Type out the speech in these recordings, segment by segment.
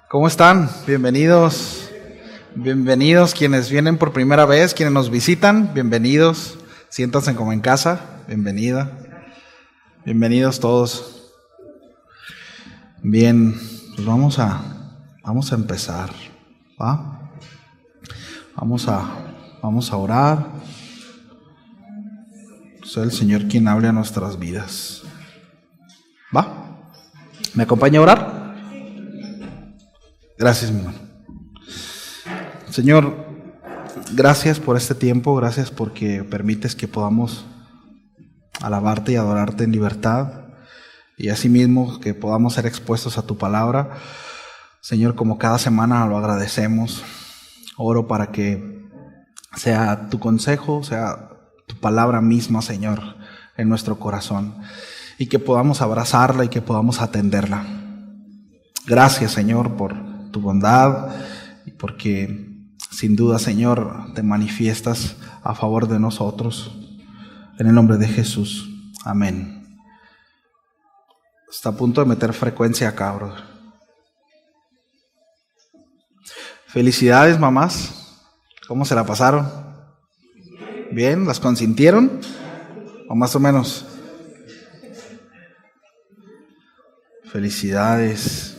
¿Cómo están? Bienvenidos. Bienvenidos quienes vienen por primera vez, quienes nos visitan, bienvenidos. Siéntanse como en casa. Bienvenida. Bienvenidos todos. Bien, pues vamos a empezar, ¿va? Vamos a orar. Sea el Señor quien hable a nuestras vidas. ¿Va? ¿Me acompaña a orar? Gracias, mi hermano. Señor, gracias por este tiempo, gracias porque permites que podamos alabarte y adorarte en libertad y asimismo que podamos ser expuestos a tu palabra. Señor, como cada semana lo agradecemos, oro para que sea tu consejo, sea tu palabra misma, Señor, en nuestro corazón y que podamos abrazarla y que podamos atenderla. Gracias, Señor, por tu bondad y porque sin duda, Señor, te manifiestas a favor de nosotros. En el nombre de Jesús. Amén. Está a punto de meter frecuencia acá, brother. Felicidades, mamás. ¿Cómo se la pasaron? ¿Bien? ¿Las consintieron? ¿O más o menos? Felicidades.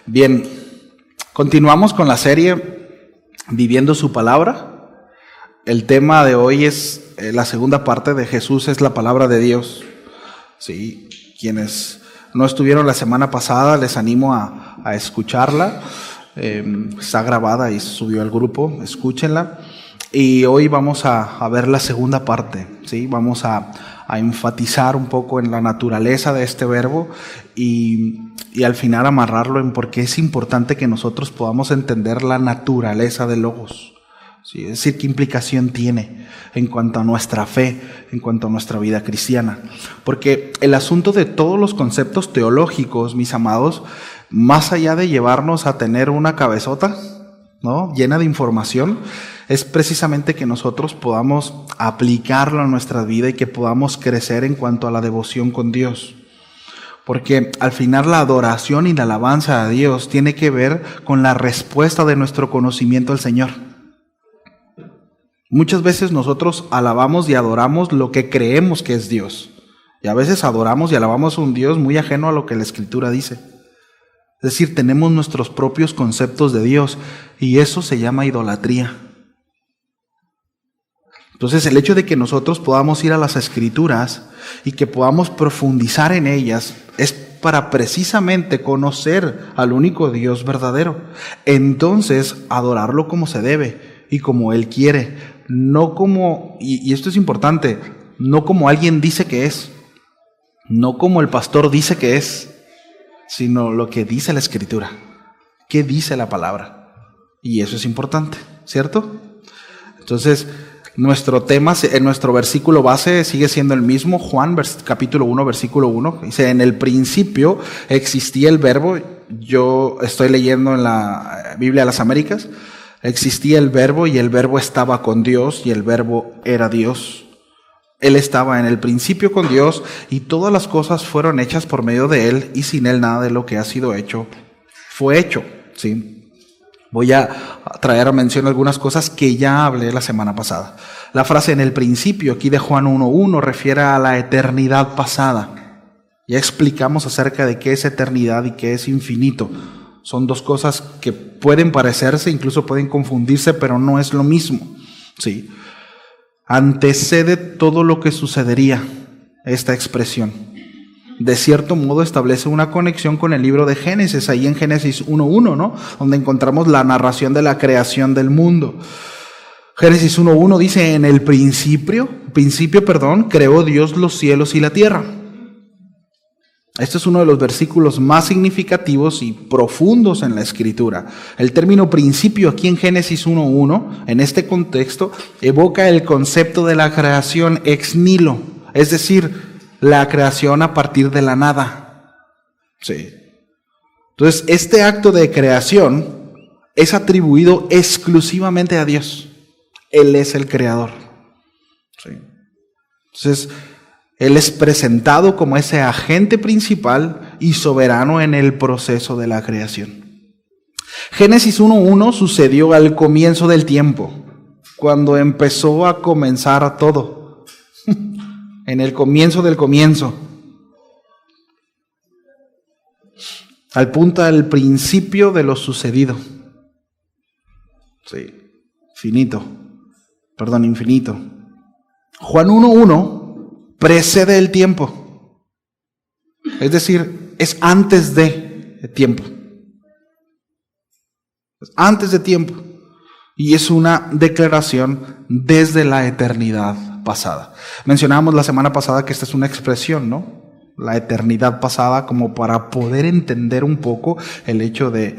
Bien, continuamos con la serie Viviendo su Palabra. El tema de hoy es la segunda parte de Jesús es la palabra de Dios. Sí, quienes no estuvieron la semana pasada, les animo a escucharla. Está grabada y subió al grupo, escúchenla. Y hoy vamos a ver la segunda parte, ¿sí? Vamos a enfatizar un poco en la naturaleza de este verbo y al final amarrarlo en por qué es importante que nosotros podamos entender la naturaleza del logos, ¿sí? Es decir, qué implicación tiene en cuanto a nuestra fe, en cuanto a nuestra vida cristiana. Porque el asunto de todos los conceptos teológicos, mis amados, más allá de llevarnos a tener una cabezota, ¿no?, llena de información, es precisamente que nosotros podamos aplicarlo a nuestra vida y que podamos crecer en cuanto a la devoción con Dios. Porque al final la adoración y la alabanza a Dios tiene que ver con la respuesta de nuestro conocimiento al Señor. Muchas veces nosotros alabamos y adoramos lo que creemos que es Dios. Y a veces adoramos y alabamos a un Dios muy ajeno a lo que la Escritura dice. Es decir, tenemos nuestros propios conceptos de Dios y eso se llama idolatría. Entonces el hecho de que nosotros podamos ir a las Escrituras y que podamos profundizar en ellas es para precisamente conocer al único Dios verdadero. Entonces adorarlo como se debe y como Él quiere, no como, y esto es importante, no como alguien dice que es, no como el pastor dice que es, sino lo que dice la Escritura, qué dice la palabra. Y eso es importante, ¿cierto? Entonces, nuestro tema, nuestro versículo base sigue siendo el mismo, Juan capítulo 1, versículo 1. Dice, en el principio existía el verbo. Yo estoy leyendo en la Biblia de las Américas. Existía el verbo y el verbo estaba con Dios y el verbo era Dios. Él estaba en el principio con Dios y todas las cosas fueron hechas por medio de Él y sin Él nada de lo que ha sido hecho fue hecho, ¿sí? Voy a traer a mención algunas cosas que ya hablé la semana pasada. La frase en el principio aquí de Juan 1:1 refiere a la eternidad pasada. Ya explicamos acerca de qué es eternidad y qué es infinito. Son dos cosas que pueden parecerse, incluso pueden confundirse, pero no es lo mismo, ¿sí? Antecede todo lo que sucedería esta expresión. De cierto modo establece una conexión con el libro de Génesis, ahí en Génesis 1:1, ¿no?, donde encontramos la narración de la creación del mundo. Génesis 1:1 dice, en el principio, creó Dios los cielos y la tierra. Este es uno de los versículos más significativos y profundos en la Escritura. El término principio aquí en Génesis 1:1, en este contexto, evoca el concepto de la creación ex nihilo, es decir, la creación a partir de la nada. Sí. Entonces, este acto de creación es atribuido exclusivamente a Dios. Él es el creador. Sí. Entonces, Él es presentado como ese agente principal y soberano en el proceso de la creación. Génesis 1:1 sucedió al comienzo del tiempo, cuando empezó a comenzar todo. En el comienzo del comienzo. Al punto del principio de lo sucedido. Sí, infinito. Juan 1:1 precede el tiempo. Es decir, es antes de tiempo. Es antes de tiempo. Y es una declaración desde la eternidad pasada. Mencionábamos la semana pasada que esta es una expresión, ¿no? La eternidad pasada, como para poder entender un poco el hecho de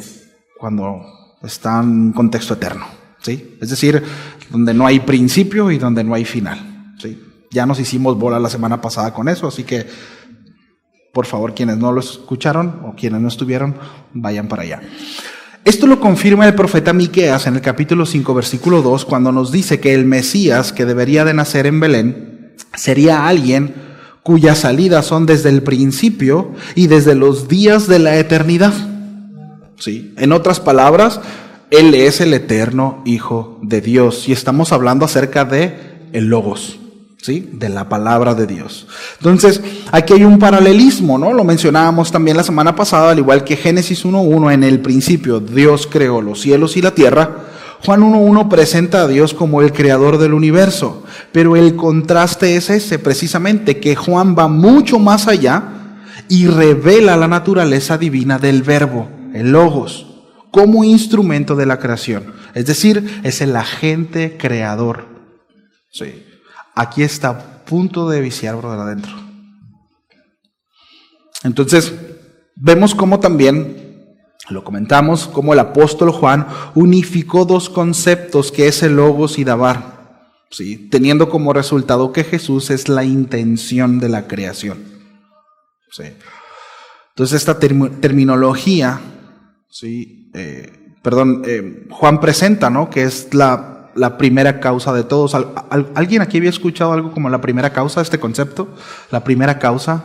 cuando está en un contexto eterno, ¿sí? Es decir, donde no hay principio y donde no hay final, ¿sí? Ya nos hicimos bola la semana pasada con eso, así que por favor, quienes no lo escucharon o quienes no estuvieron, vayan para allá. Esto lo confirma el profeta Miqueas en el capítulo 5, versículo 2, cuando nos dice que el Mesías que debería de nacer en Belén sería alguien cuyas salidas son desde el principio y desde los días de la eternidad. Sí. En otras palabras, Él es el eterno Hijo de Dios. Y estamos hablando acerca de el Logos, ¿sí? De la palabra de Dios. Entonces, aquí hay un paralelismo, ¿no? Lo mencionábamos también la semana pasada, al igual que Génesis 1:1, en el principio Dios creó los cielos y la tierra. Juan 1:1 presenta a Dios como el creador del universo, pero el contraste es ese, precisamente, que Juan va mucho más allá y revela la naturaleza divina del Verbo, el Logos, como instrumento de la creación. Es decir, es el agente creador. Sí. Aquí está a punto de viciar, brother, adentro. Entonces, vemos cómo también, lo comentamos, como el apóstol Juan unificó dos conceptos que es el Logos y Dabar, ¿sí? Teniendo como resultado que Jesús es la intención de la creación, ¿sí? Entonces esta terminología, ¿sí? Juan presenta, ¿no? Que es la primera causa de todos. ¿Alguien aquí había escuchado algo como la primera causa, este concepto? La primera causa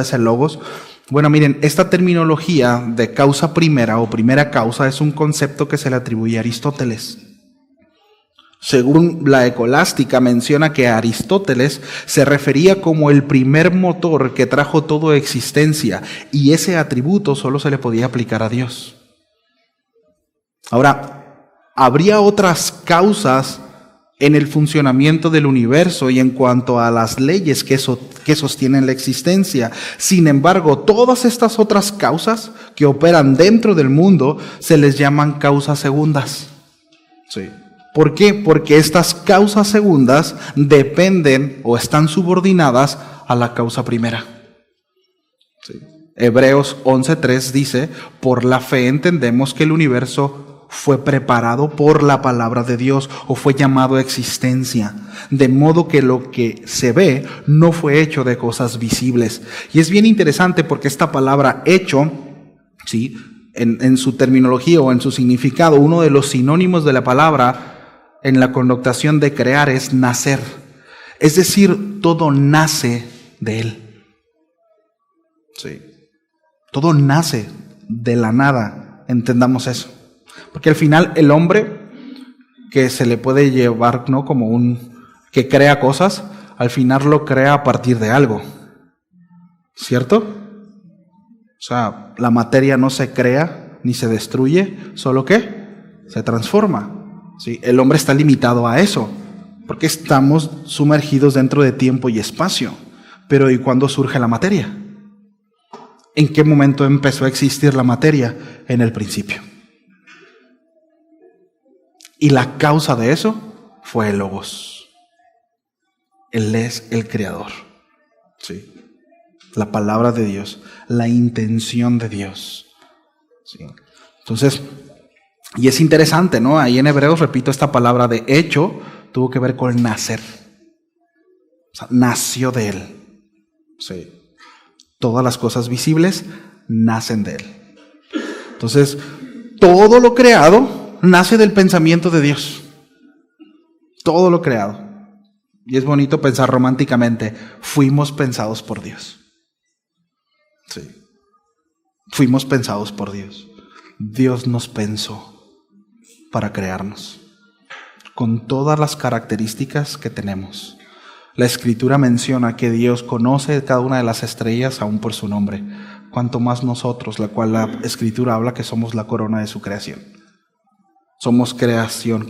es el Logos. Bueno, miren, esta terminología de causa primera o primera causa es un concepto que se le atribuye a Aristóteles. Según la Escolástica, menciona que Aristóteles se refería como el primer motor que trajo toda existencia, y ese atributo solo se le podía aplicar a Dios. Ahora, habría otras causas en el funcionamiento del universo y en cuanto a las leyes que sostienen la existencia. Sin embargo, todas estas otras causas que operan dentro del mundo se les llaman causas segundas. Sí. ¿Por qué? Porque estas causas segundas dependen o están subordinadas a la causa primera. Sí. Hebreos 11:3 dice: por la fe entendemos que el universo fue preparado por la palabra de Dios, o fue llamado a existencia, de modo que lo que se ve no fue hecho de cosas visibles. Y es bien interesante porque esta palabra hecho, ¿sí? En su terminología o en su significado, uno de los sinónimos de la palabra en la connotación de crear es nacer. Es decir, todo nace de Él. Sí. Todo nace de la nada, entendamos eso. Porque al final el hombre, que se le puede llevar, ¿no?, como que crea cosas, al final lo crea a partir de algo, ¿cierto? O sea, la materia no se crea ni se destruye, solo que se transforma, ¿sí? El hombre está limitado a eso, porque estamos sumergidos dentro de tiempo y espacio. Pero ¿y cuándo surge la materia? ¿En qué momento empezó a existir la materia? En el principio. Y la causa de eso fue el Logos. Él es el creador. ¿Sí? La palabra de Dios, la intención de Dios. ¿Sí? Entonces, y es interesante, ¿no? Ahí en Hebreos, repito, esta palabra de hecho tuvo que ver con nacer. O sea, nació de Él. Sí. Todas las cosas visibles nacen de Él. Entonces, todo lo creado nace del pensamiento de Dios. Todo lo creado. Y es bonito pensar románticamente, fuimos pensados por Dios. Sí. Fuimos pensados por Dios. Dios nos pensó para crearnos, con todas las características que tenemos. La Escritura menciona que Dios conoce cada una de las estrellas aún por su nombre, cuanto más nosotros, la cual la Escritura habla que somos la corona de su creación. Somos creación,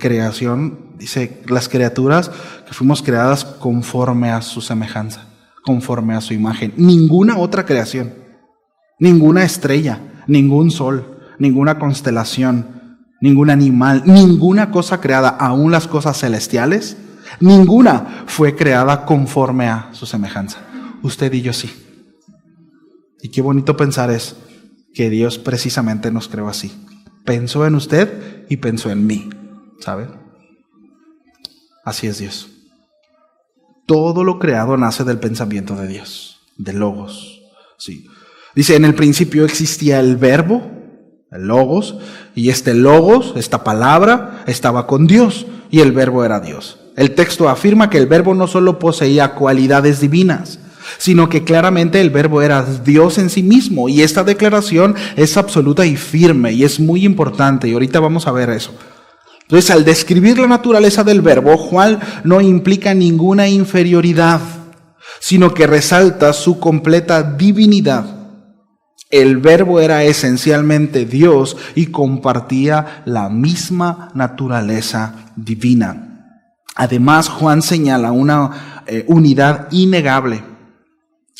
dice las criaturas que fuimos creadas conforme a su semejanza, conforme a su imagen. Ninguna otra creación, ninguna estrella, ningún sol, ninguna constelación, ningún animal, ninguna cosa creada, aún las cosas celestiales, ninguna fue creada conforme a su semejanza. Usted y yo sí. Y qué bonito pensar es que Dios precisamente nos creó así. Pensó en usted y pensó en mí, ¿sabe? Así es Dios. Todo lo creado nace del pensamiento de Dios, del Logos. Sí. Dice, en el principio existía el Verbo, el Logos, y este Logos, esta palabra, estaba con Dios, y el Verbo era Dios. El texto afirma que el Verbo no solo poseía cualidades divinas, sino que claramente el Verbo era Dios en sí mismo, y esta declaración es absoluta y firme, y es muy importante, y ahorita vamos a ver eso. Entonces, al describir la naturaleza del Verbo, Juan no implica ninguna inferioridad, sino que resalta su completa divinidad. El Verbo era esencialmente Dios y compartía la misma naturaleza divina. Además, Juan señala una unidad innegable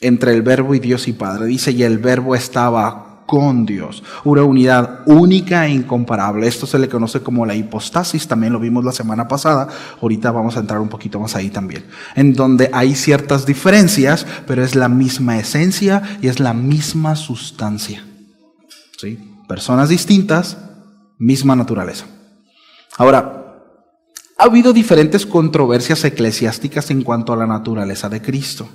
entre el Verbo y Dios y Padre. Dice, y el Verbo estaba con Dios. Una unidad única e incomparable. Esto se le conoce como la hipostasis. También lo vimos la semana pasada. Ahorita vamos a entrar un poquito más ahí también. En donde hay ciertas diferencias, pero es la misma esencia y es la misma sustancia. ¿Sí? Personas distintas, misma naturaleza. Ahora, ha habido diferentes controversias eclesiásticas en cuanto a la naturaleza de Cristo.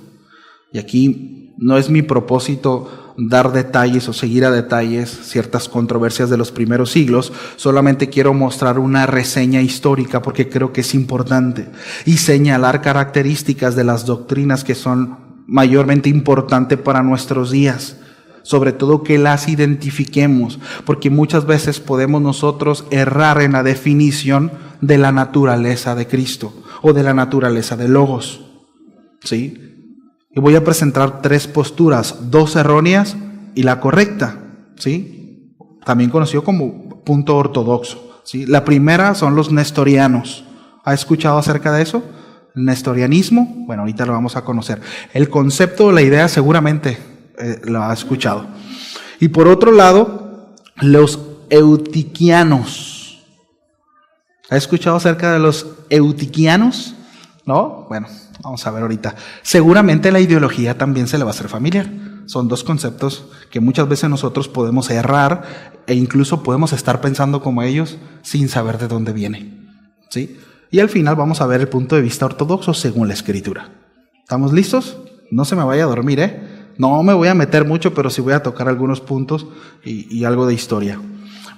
Y aquí no es mi propósito dar detalles o seguir a detalles ciertas controversias de los primeros siglos, solamente quiero mostrar una reseña histórica porque creo que es importante y señalar características de las doctrinas que son mayormente importantes para nuestros días, sobre todo que las identifiquemos, porque muchas veces podemos nosotros errar en la definición de la naturaleza de Cristo o de la naturaleza de Logos, ¿sí? Y voy a presentar 3 posturas, 2 erróneas y la correcta, ¿sí? También conocido como punto ortodoxo, ¿sí? La primera son los nestorianos. ¿Ha escuchado acerca de eso? El nestorianismo, bueno, ahorita lo vamos a conocer. El concepto, la idea seguramente lo ha escuchado. Y por otro lado, los eutiquianos. ¿Ha escuchado acerca de los eutiquianos? ¿No? Bueno. Vamos a ver ahorita. Seguramente la ideología también se le va a hacer familiar. Son 2 conceptos que muchas veces nosotros podemos errar e incluso podemos estar pensando como ellos sin saber de dónde viene. ¿Sí? Y al final vamos a ver el punto de vista ortodoxo según la Escritura. ¿Estamos listos? No se me vaya a dormir, ¿eh? No me voy a meter mucho, pero sí voy a tocar algunos puntos y algo de historia.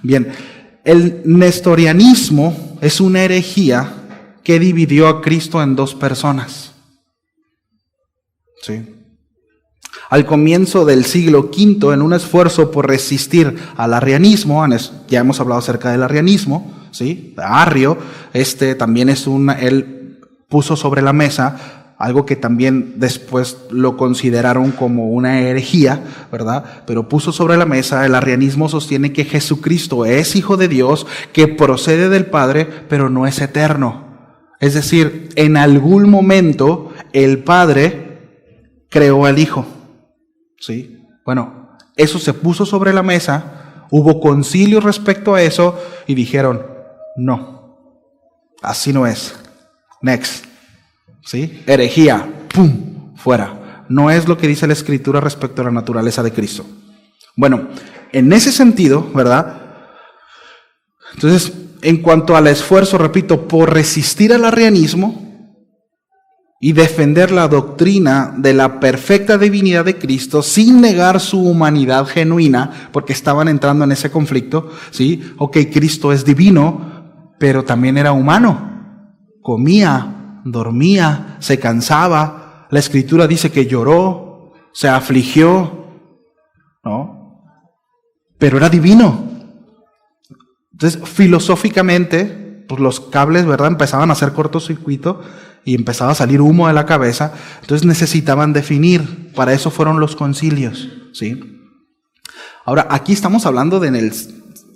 Bien, el nestorianismo es una herejía que dividió a Cristo en 2 personas. ¿Sí? Al comienzo del siglo V, en un esfuerzo por resistir al arrianismo, ya hemos hablado acerca del arrianismo, ¿sí? Arrio, también él puso sobre la mesa algo que también después lo consideraron como una herejía, ¿verdad? Pero puso sobre la mesa, el arrianismo sostiene que Jesucristo es Hijo de Dios, que procede del Padre, pero no es eterno. Es decir, en algún momento el Padre creó al Hijo, ¿sí? Bueno, eso se puso sobre la mesa, hubo concilio respecto a eso y dijeron, no, así no es, next, ¿sí? Herejía, ¡pum!, fuera. No es lo que dice la Escritura respecto a la naturaleza de Cristo. Bueno, en ese sentido, ¿verdad? Entonces, en cuanto al esfuerzo, repito, por resistir al arrianismo y defender la doctrina de la perfecta divinidad de Cristo sin negar su humanidad genuina, porque estaban entrando en ese conflicto, ¿sí? Ok, Cristo es divino, pero también era humano, comía, dormía, se cansaba. La Escritura dice que lloró, se afligió, ¿no? Pero era divino. Entonces, filosóficamente, pues los cables, ¿verdad?, empezaban a hacer cortocircuito y empezaba a salir humo de la cabeza. Entonces necesitaban definir. Para eso fueron los concilios, ¿sí? Ahora, aquí estamos hablando de en el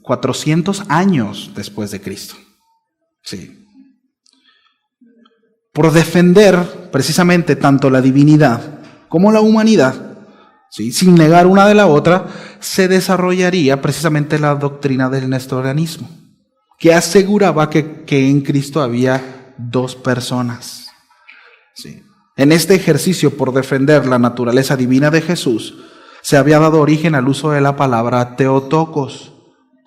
400 años después de Cristo. Sí. Por defender precisamente tanto la divinidad como la humanidad, ¿sí?, sin negar una de la otra, se desarrollaría precisamente la doctrina del nestorianismo, que aseguraba que en Cristo había dos personas. Sí. En este ejercicio por defender la naturaleza divina de Jesús, se había dado origen al uso de la palabra Theotokos.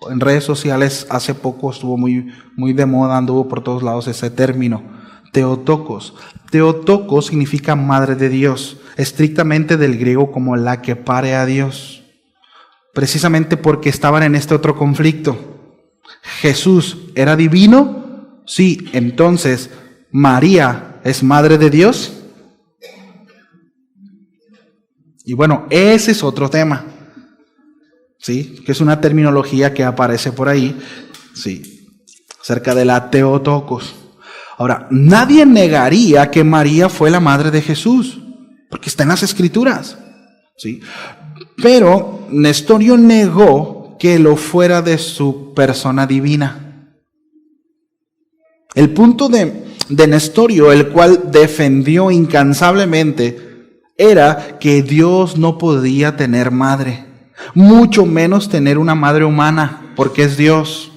En redes sociales hace poco estuvo muy de moda, anduvo por todos lados ese término, Theotokos. Theotokos significa madre de Dios, estrictamente del griego como la que pare a Dios. Precisamente porque estaban en este otro conflicto. ¿Jesús era divino? Sí, entonces, ¿María es madre de Dios? Y bueno, ese es otro tema, ¿sí?, que es una terminología que aparece por ahí, ¿sí?, acerca de la Theotokos. Ahora, nadie negaría que María fue la madre de Jesús, porque está en las Escrituras, ¿sí? Pero Nestorio negó que lo fuera de su persona divina. El punto de Nestorio, el cual defendió incansablemente, era que Dios no podía tener madre, mucho menos tener una madre humana, porque es Dios.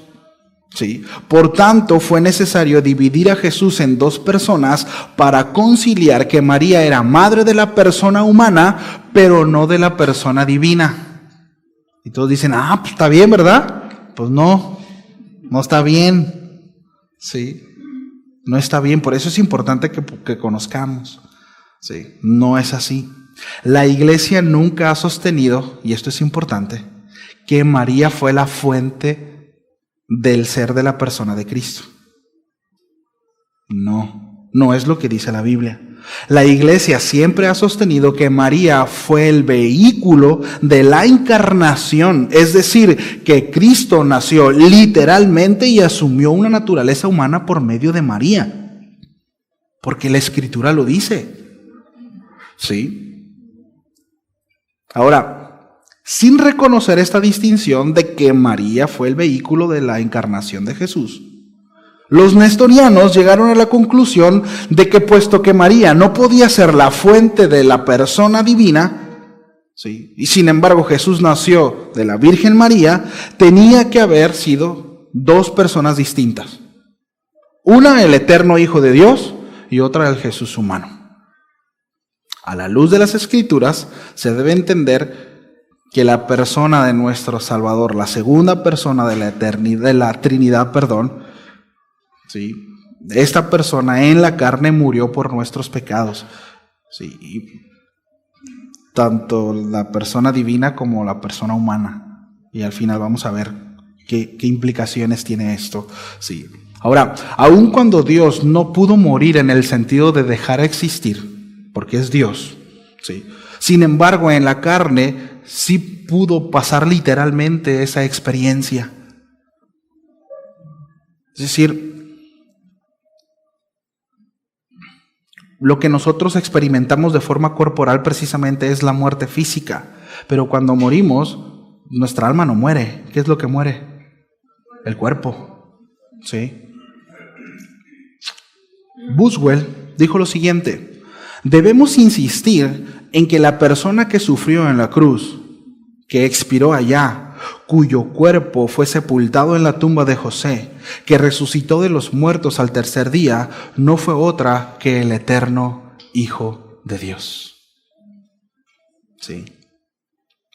¿Sí? Por tanto, fue necesario dividir a Jesús en dos personas para conciliar que María era madre de la persona humana, pero no de la persona divina. Y todos dicen, pues está bien, ¿verdad? Pues no está bien. ¿Sí? No está bien, por eso es importante que conozcamos. Sí, no es así. La Iglesia nunca ha sostenido, y esto es importante, que María fue la fuente del ser de la persona de Cristo. No es lo que dice la Biblia. La Iglesia siempre ha sostenido que María fue el vehículo de la encarnación, es decir, que Cristo nació literalmente y asumió una naturaleza humana por medio de María, porque la Escritura lo dice. ¿Sí? Ahora, sin reconocer esta distinción de que María fue el vehículo de la encarnación de Jesús, los nestorianos llegaron a la conclusión de que puesto que María no podía ser la fuente de la persona divina, ¿sí?, y sin embargo Jesús nació de la Virgen María, tenía que haber sido dos personas distintas. Una, el eterno Hijo de Dios, y otra, el Jesús humano. A la luz de las Escrituras, se debe entender que la persona de nuestro Salvador, la segunda persona de la eternidad, de la Trinidad, ¿sí?, esta persona en la carne murió por nuestros pecados, ¿sí?, y tanto la persona divina como la persona humana. Y al final vamos a ver qué implicaciones tiene esto, ¿sí? Ahora, aun cuando Dios no pudo morir en el sentido de dejar de existir, porque es Dios, ¿sí?, sin embargo, en la carne sí pudo pasar literalmente esa experiencia. Es decir, lo que nosotros experimentamos de forma corporal precisamente es la muerte física, pero cuando morimos, nuestra alma no muere. ¿Qué es lo que muere? El cuerpo, ¿sí? Buswell dijo lo siguiente: debemos insistir en que la persona que sufrió en la cruz, que expiró allá, cuyo cuerpo fue sepultado en la tumba de José, que resucitó de los muertos al tercer día, no fue otra que el eterno Hijo de Dios. ¿Sí?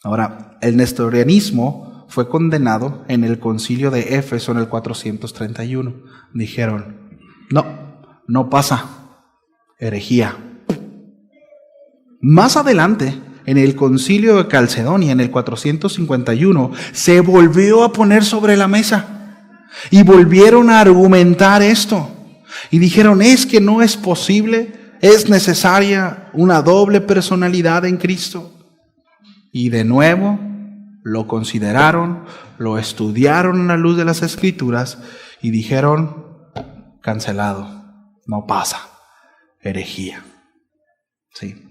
Ahora, el nestorianismo fue condenado en el concilio de Éfeso en el 431. Dijeron, no pasa, herejía. Más adelante, en el concilio de Calcedonia, en el 451, se volvió a poner sobre la mesa y volvieron a argumentar esto. Y dijeron, es que no es posible, es necesaria una doble personalidad en Cristo. Y de nuevo lo consideraron, lo estudiaron a la luz de las Escrituras y dijeron, cancelado, no pasa, herejía. Sí.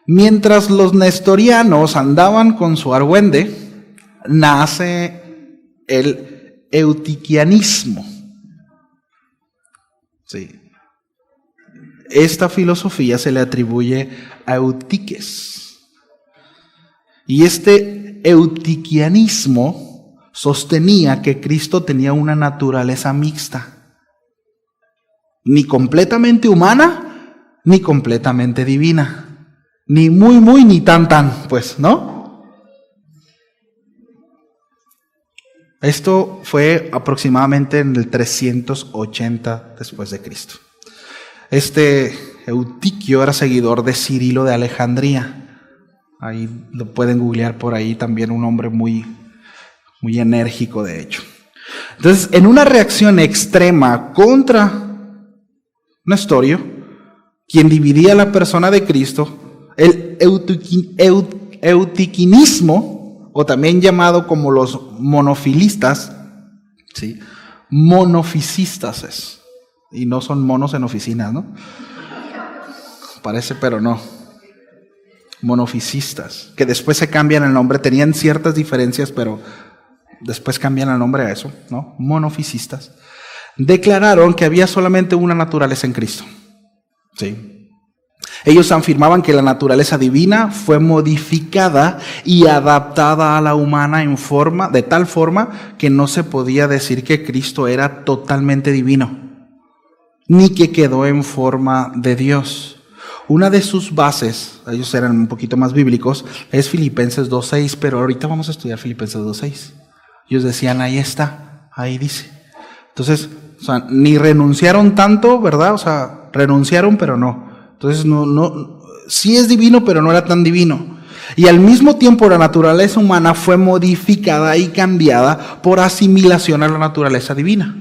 Mientras los nestorianos andaban con su argüende, nace el eutiquianismo. Sí. Esta filosofía se le atribuye a Eutiques. Y este eutiquianismo sostenía que Cristo tenía una naturaleza mixta, ni completamente humana, ni completamente divina. Ni muy, ni tan, pues, ¿no? Esto fue aproximadamente en el 380 después de Cristo. Este Eutiquio era seguidor de Cirilo de Alejandría. Ahí lo pueden googlear por ahí, también un hombre muy enérgico, de hecho. Entonces, en una reacción extrema contra Nestorio, quien dividía la persona de Cristo, el eutiquianismo, o también llamado como los monofilistas, ¿sí? Monofisistas es, y no son monos en oficinas, ¿no? Parece, pero no. Monofisistas, que después se cambian el nombre, tenían ciertas diferencias, pero después cambian el nombre a eso, ¿no? Monofisistas. Declararon que había solamente una naturaleza en Cristo, ¿sí? Ellos afirmaban que la naturaleza divina fue modificada y adaptada a la humana de tal forma que no se podía decir que Cristo era totalmente divino, ni que quedó en forma de Dios. Una de sus bases, ellos eran un poquito más bíblicos, es Filipenses 2:6, pero ahorita vamos a estudiar Filipenses 2:6. Ellos decían, ahí está, ahí dice. Entonces, o sea, ni renunciaron tanto, ¿verdad? O sea, renunciaron, pero no. Entonces, sí es divino, pero no era tan divino. Y al mismo tiempo la naturaleza humana fue modificada y cambiada por asimilación a la naturaleza divina.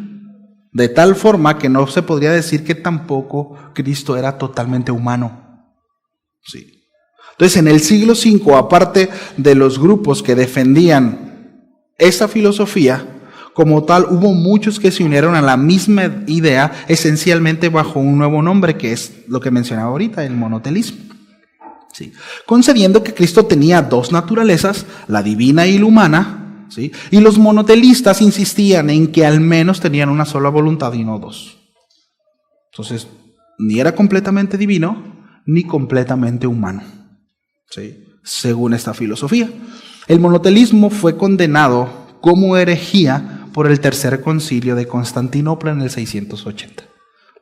De tal forma que no se podría decir que tampoco Cristo era totalmente humano. Sí. Entonces, en el siglo V, aparte de los grupos que defendían esta filosofía, como tal, hubo muchos que se unieron a la misma idea, esencialmente bajo un nuevo nombre, que es lo que mencionaba ahorita, el monotelismo. ¿Sí? Concediendo que Cristo tenía dos naturalezas, la divina y la humana, ¿sí? Y los monotelistas insistían en que al menos tenían una sola voluntad y no dos. Entonces, ni era completamente divino, ni completamente humano, ¿sí? Según esta filosofía. El monotelismo fue condenado como herejía por el tercer concilio de Constantinopla en el 680.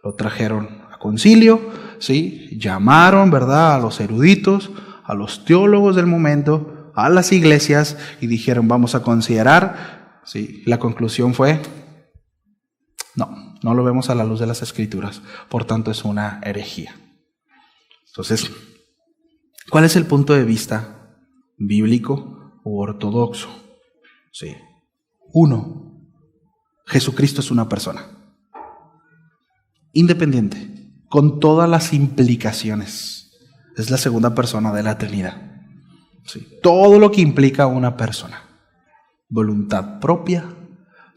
Lo trajeron a concilio, ¿sí? Llamaron, ¿verdad?, a los eruditos, a los teólogos del momento, a las iglesias y dijeron, vamos a considerar, ¿sí? La conclusión fue, no lo vemos a la luz de las Escrituras, por tanto es una herejía. Entonces, ¿cuál es el punto de vista bíblico u ortodoxo? Sí. 1. Jesucristo es una persona independiente, con todas las implicaciones. Es la segunda persona de la Trinidad. Sí. Todo lo que implica una persona. Voluntad propia,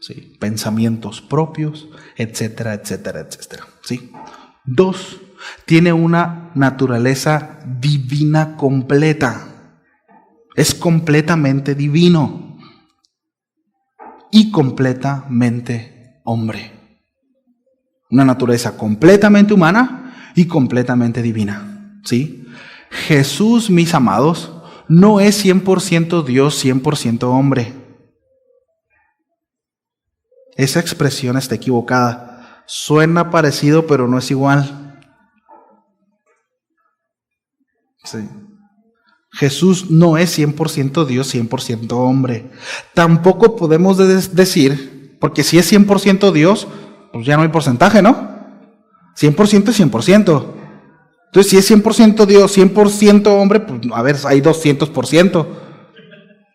sí, pensamientos propios, etcétera, etcétera, etcétera. ¿Sí? 2. Tiene una naturaleza divina completa. Es completamente divino. Y completamente hombre. Una naturaleza completamente humana y completamente divina. ¿Sí? Jesús, mis amados, no es 100% Dios, 100% hombre. Esa expresión está equivocada. Suena parecido, pero no es igual. Sí. Jesús no es 100% Dios, 100% hombre. Tampoco podemos decir, porque si es 100% Dios, pues ya no hay porcentaje, ¿no? 100% es 100%. Entonces, si es 100% Dios, 100% hombre, pues a ver, hay 200%.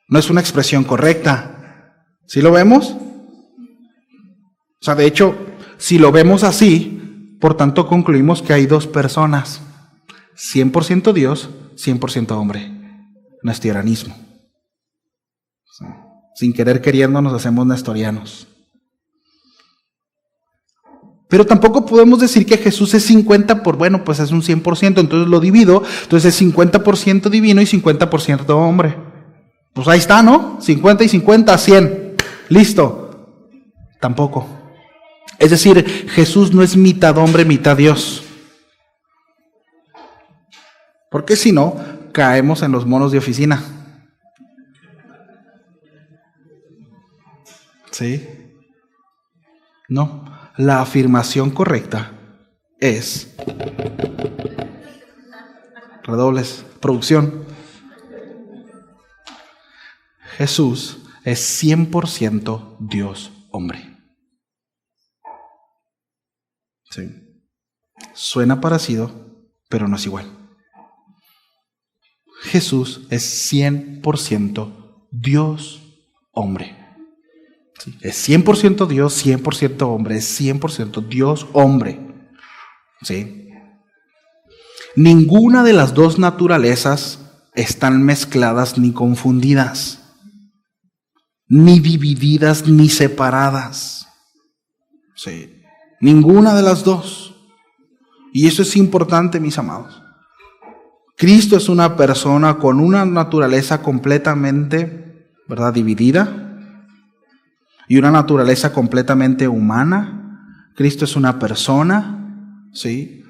No es una expresión correcta. ¿Sí lo vemos? O sea, de hecho, si lo vemos así, por tanto concluimos que hay dos personas, 100% Dios, 100% hombre. Nestorianismo. Sin querer queriendo nos hacemos nestorianos. Pero tampoco podemos decir que Jesús es 50 pues es un 100%, entonces lo divido, entonces es 50% divino y 50% hombre. Pues ahí está, ¿no? 50 y 50, 100. Listo. Tampoco. Es decir, Jesús no es mitad hombre, mitad Dios. Porque si no, caemos en los monos de oficina. ¿Sí? No. La afirmación correcta es... Redobles. Producción. Jesús es 100% Dios hombre. Sí. Suena parecido, pero no es igual. Jesús es 100% Dios hombre. Sí. Es 100% Dios, 100% hombre, es 100% Dios hombre. ¿Sí? Ninguna de las dos naturalezas están mezcladas ni confundidas, ni divididas ni separadas. Sí. Ninguna de las dos. Y eso es importante, mis amados. Cristo es una persona con una naturaleza completamente, ¿verdad?, dividida, y una naturaleza completamente humana. Cristo es una persona, ¿sí?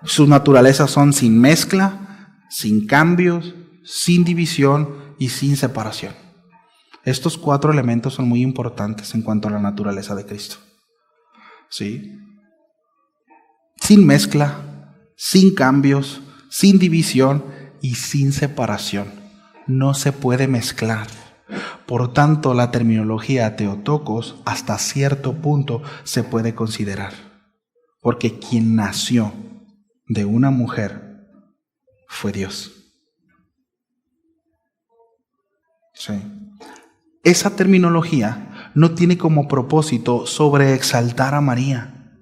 Sus naturalezas son sin mezcla, sin cambios, sin división y sin separación. Estos 4 elementos son muy importantes en cuanto a la naturaleza de Cristo. ¿Sí? Sin mezcla, sin cambios, sin división y sin separación. No se puede mezclar. Por tanto, la terminología Theotokos hasta cierto punto se puede considerar. Porque quien nació de una mujer fue Dios. Sí. Esa terminología no tiene como propósito sobreexaltar a María.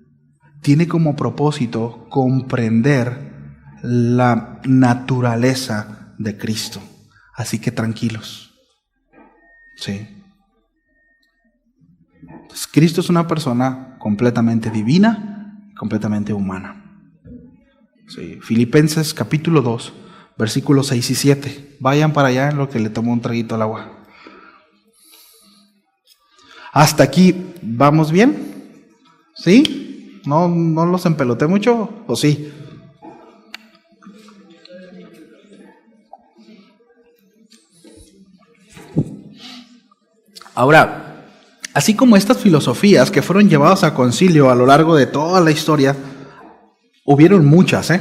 Tiene como propósito comprender la naturaleza de Cristo. Así que tranquilos. Sí. Entonces, Cristo es una persona completamente divina, completamente humana. Sí. Filipenses capítulo 2, versículos 6 y 7. Vayan para allá en lo que le tomo un traguito al agua. ¿Hasta aquí vamos bien? ¿Sí? ¿No los empeloté mucho? ¿O sí? Ahora, así como estas filosofías que fueron llevadas a concilio a lo largo de toda la historia, hubieron muchas,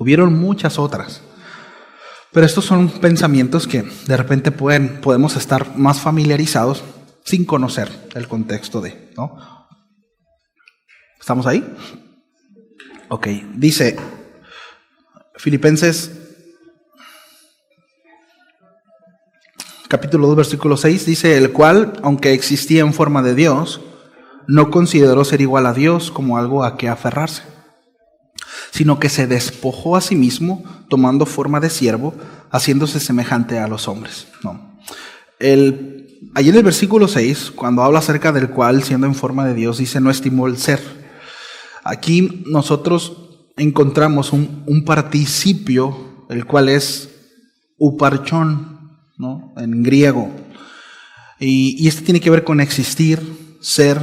Hubieron muchas otras. Pero estos son pensamientos que de repente podemos estar más familiarizados sin conocer el contexto de, ¿no? ¿Estamos ahí? Ok, dice Filipenses capítulo 2, versículo 6, dice: el cual, aunque existía en forma de Dios, no consideró ser igual a Dios como algo a que aferrarse, sino que se despojó a sí mismo, tomando forma de siervo, haciéndose semejante a los hombres. No. Allí en el versículo 6, cuando habla acerca del cual, siendo en forma de Dios, dice: no estimó el ser. Aquí nosotros encontramos un participio, el cual es uparchón, ¿no?, en griego. Y este tiene que ver con existir, ser.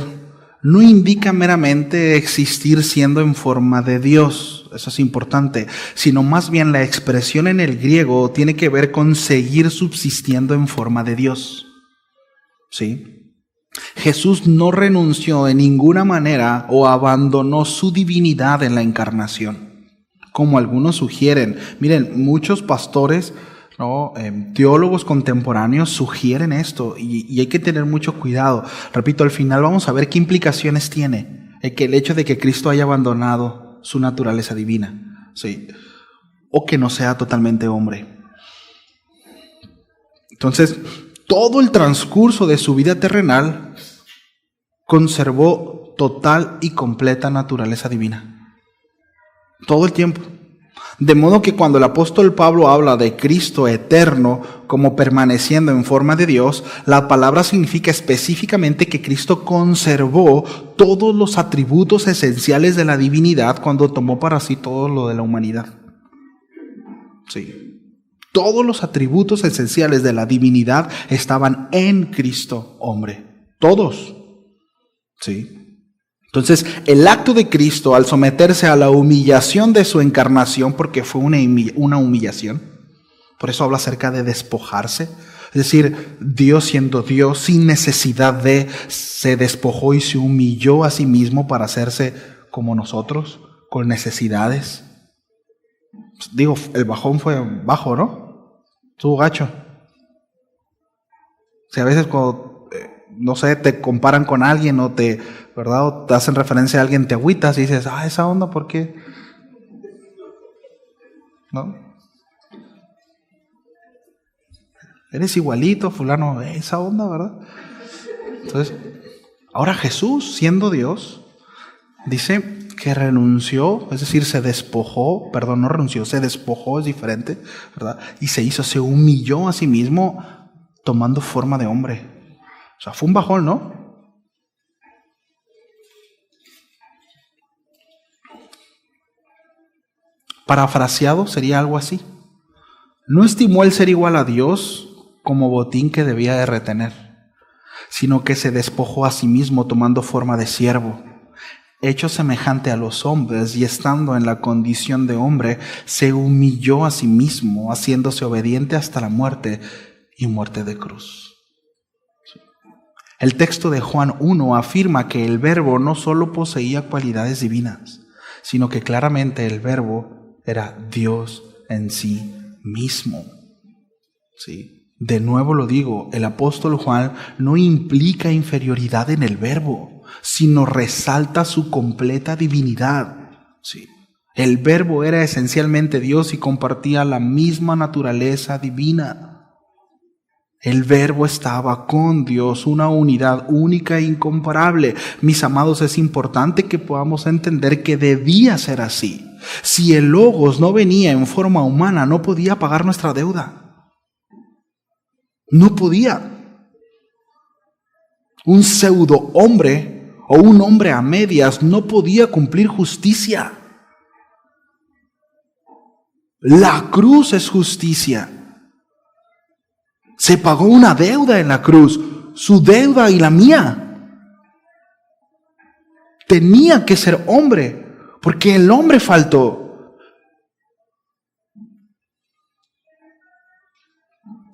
No indica meramente existir siendo en forma de Dios, eso es importante, sino más bien la expresión en el griego tiene que ver con seguir subsistiendo en forma de Dios. ¿Sí? Jesús no renunció de ninguna manera o abandonó su divinidad en la encarnación, como algunos sugieren. Miren, muchos pastores, ¿no?, teólogos contemporáneos sugieren esto y hay que tener mucho cuidado. Repito, al final vamos a ver qué implicaciones tiene el hecho de que Cristo haya abandonado su naturaleza divina, ¿sí?, o que no sea totalmente hombre. Entonces, todo el transcurso de su vida terrenal conservó total y completa naturaleza divina. Todo el tiempo. De modo que cuando el apóstol Pablo habla de Cristo eterno como permaneciendo en forma de Dios, la palabra significa específicamente que Cristo conservó todos los atributos esenciales de la divinidad cuando tomó para sí todo lo de la humanidad. Sí. Todos los atributos esenciales de la divinidad estaban en Cristo, hombre. Todos. Sí. Entonces, el acto de Cristo al someterse a la humillación de su encarnación, porque fue una humillación, por eso habla acerca de despojarse, es decir, Dios siendo Dios, sin necesidad de, se despojó y se humilló a sí mismo para hacerse como nosotros, con necesidades. Digo, el bajón fue bajo, ¿no? Estuvo gacho. O sea, a veces cuando, no sé, te comparan con alguien o ¿verdad? O te hacen referencia a alguien, te agüitas y dices, esa onda, ¿por qué? ¿No? Eres igualito, fulano, esa onda, ¿verdad? Entonces, ahora Jesús, siendo Dios, dice que renunció, es decir, se despojó, perdón, no renunció, se despojó, es diferente, ¿verdad? Y se humilló a sí mismo tomando forma de hombre. O sea, fue un bajón, ¿no? Parafraseado sería algo así. No estimó el ser igual a Dios como botín que debía de retener, sino que se despojó a sí mismo tomando forma de siervo, hecho semejante a los hombres, y estando en la condición de hombre, se humilló a sí mismo, haciéndose obediente hasta la muerte y muerte de cruz. El texto de Juan 1 afirma que el Verbo no solo poseía cualidades divinas, sino que claramente el Verbo era Dios en sí mismo. ¿Sí? De nuevo lo digo, el apóstol Juan no implica inferioridad en el Verbo, sino resalta su completa divinidad. ¿Sí? El Verbo era esencialmente Dios y compartía la misma naturaleza divina. El Verbo estaba con Dios, una unidad única e incomparable. Mis amados, es importante que podamos entender que debía ser así. Si el Logos no venía en forma humana, no podía pagar nuestra deuda. No podía. Un pseudo hombre o un hombre a medias no podía cumplir justicia. La cruz es justicia. Se pagó una deuda en la cruz, su deuda y la mía. Tenía que ser hombre, porque el hombre faltó.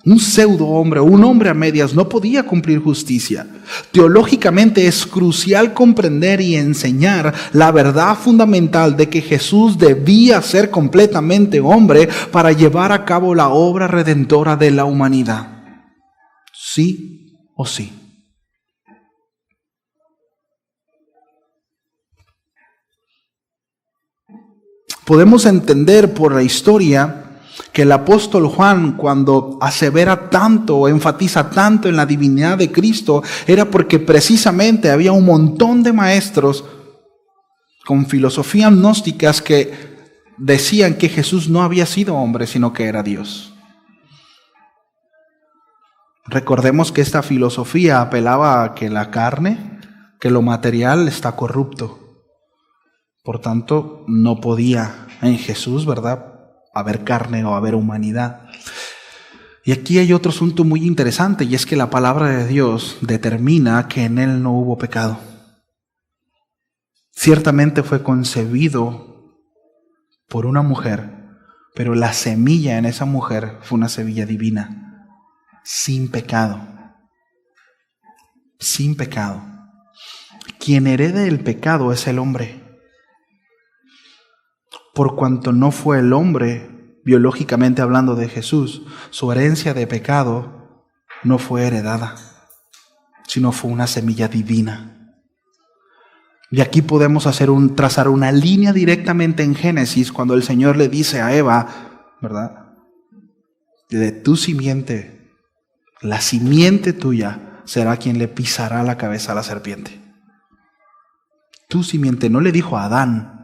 Un pseudo hombre, un hombre a medias, no podía cumplir justicia. Teológicamente es crucial comprender y enseñar la verdad fundamental de que Jesús debía ser completamente hombre para llevar a cabo la obra redentora de la humanidad. Sí o sí. Podemos entender por la historia que el apóstol Juan, cuando asevera tanto o enfatiza tanto en la divinidad de Cristo, era porque precisamente había un montón de maestros con filosofías gnósticas que decían que Jesús no había sido hombre, sino que era Dios. Recordemos que esta filosofía apelaba a que la carne, que lo material está corrupto. Por tanto, no podía en Jesús, ¿verdad?, haber carne o haber humanidad. Y aquí hay otro asunto muy interesante, y es que la palabra de Dios determina que en Él no hubo pecado. Ciertamente fue concebido por una mujer, pero la semilla en esa mujer fue una semilla divina, sin pecado. Sin pecado. Quien hereda el pecado es el hombre. Por cuanto no fue el hombre, biológicamente hablando de Jesús, su herencia de pecado no fue heredada, sino fue una semilla divina. Y aquí podemos trazar una línea directamente en Génesis, cuando el Señor le dice a Eva, ¿verdad?, de tu simiente, la simiente tuya será quien le pisará la cabeza a la serpiente. tu simiente. No le dijo a Adán.